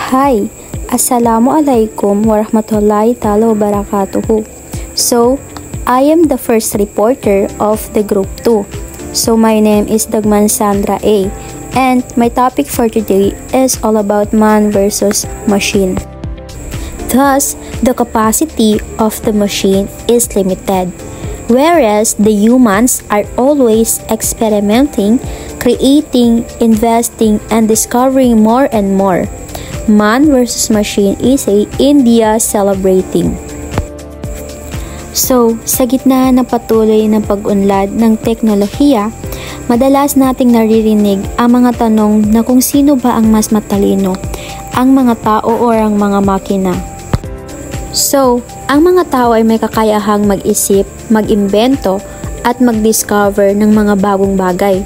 Hi, Assalamualaikum warahmatullahi ta'ala wabarakatuh. So, I am the first reporter of the Group 2. So, my name is Dagman Sandra A. And my topic for today is all about man versus machine. Thus, the capacity of the machine is limited, whereas the humans are always experimenting, creating, investing, and discovering more and more. Man versus machine is a India celebrating. So, sa gitna ng patuloy ng pag-unlad ng teknolohiya, madalas nating naririnig ang mga tanong na kung sino ba ang mas matalino, ang mga tao o ang mga makina. So, ang mga tao ay may kakayahang mag-isip, mag-imbento, at mag-discover ng mga bagong bagay.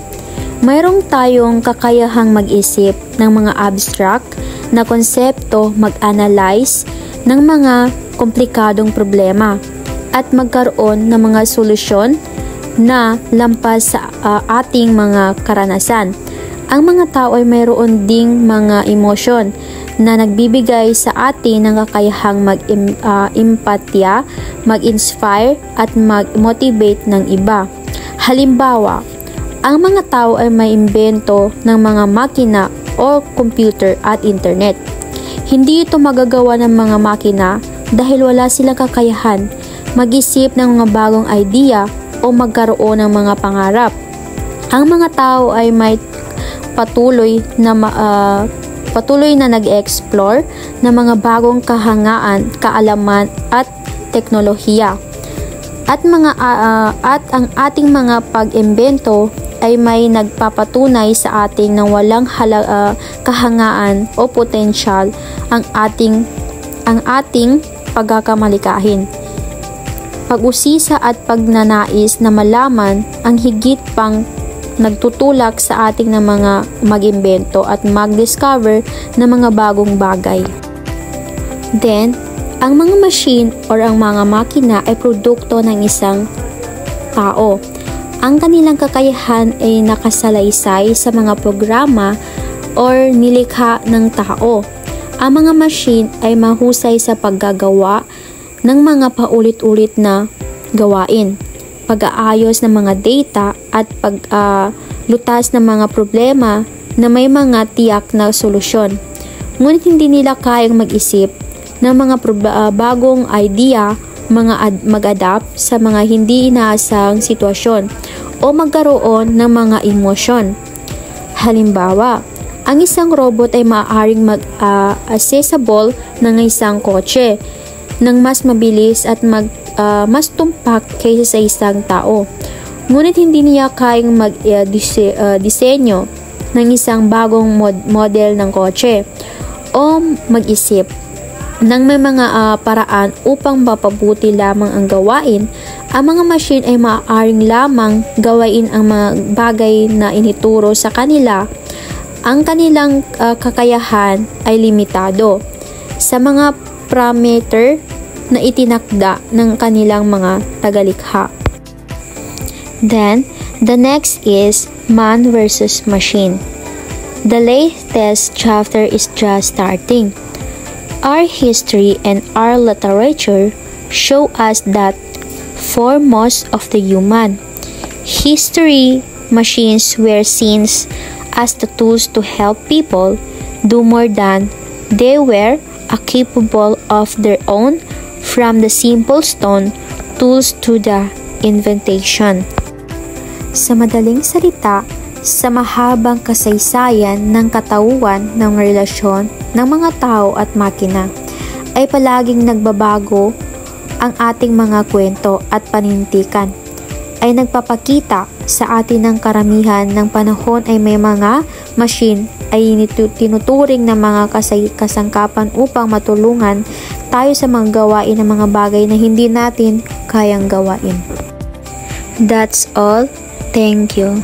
Mayroong tayong kakayahang mag-isip ng mga abstract na konsepto, mag-analyze ng mga komplikadong problema at magkaroon ng mga solusyon na lampas sa ating mga karanasan. Ang mga tao ay mayroon ding mga emosyon na nagbibigay sa atin ng kakayahang mag-empatya, mag-inspire at mag-motivate ng iba. Halimbawa, ang mga tao ay may imbento ng mga makina o computer at internet. Hindi ito magagawa ng mga makina dahil wala silang kakayahan mag-isip ng mga bagong idea o magkaroon ng mga pangarap. Ang mga tao ay may patuloy na nag-explore ng mga bagong kahangaan, kaalaman at teknolohiya. At ang ating mga pag-imbento ay may nagpapatunay sa ating ng walang kahangaan o potensyal ang ating pagkakamalikahin. Pag-usisa at pagnanais na malaman ang higit pang nagtutulak sa ating ng mga mag-imbento at mag-discover ng mga bagong bagay. Then, ang mga machine or ang mga makina ay produkto ng isang tao. Ang kanilang kakayahan ay nakasalaysay sa mga programa or nilikha ng tao. Ang mga machine ay mahusay sa paggagawa ng mga paulit-ulit na gawain, pag-aayos ng mga data at paglutas ng mga problema na may mga tiyak na solusyon. Ngunit hindi nila kayang mag-isip ng mga bagong idea, mag-adapt sa mga hindi inaasang sitwasyon o magkaroon ng mga emosyon. Halimbawa, ang isang robot ay maaaring accessible ng isang kotse ng mas mabilis at mas tumpak kaysa sa isang tao. Ngunit hindi niya kayang disenyo ng isang bagong model ng kotse o mag-isip nang may mga paraan upang mapabuti lamang ang gawain. Ang mga machine ay maaaring lamang gawain ang mga bagay na inituro sa kanila. Ang kanilang kakayahan ay limitado sa mga parameter na itinakda ng kanilang mga tagalikha. Then, the next is man versus machine. The latest chapter is just starting. Our history and our literature show us that for most of the human history, machines were seen as the tools to help people do more than they were capable of their own, from the simple stone tools to the invention. Sa madaling salita, sa mahabang kasaysayan ng katauhan ng relasyon ng mga tao at makina, ay palaging nagbabago ang ating mga kwento at panintikan. Ay nagpapakita sa atin ng karamihan ng panahon ay may mga machine ay tinuturing ng mga kasangkapan upang matulungan tayo sa mga gawain ng mga bagay na hindi natin kayang gawain. That's all. Thank you.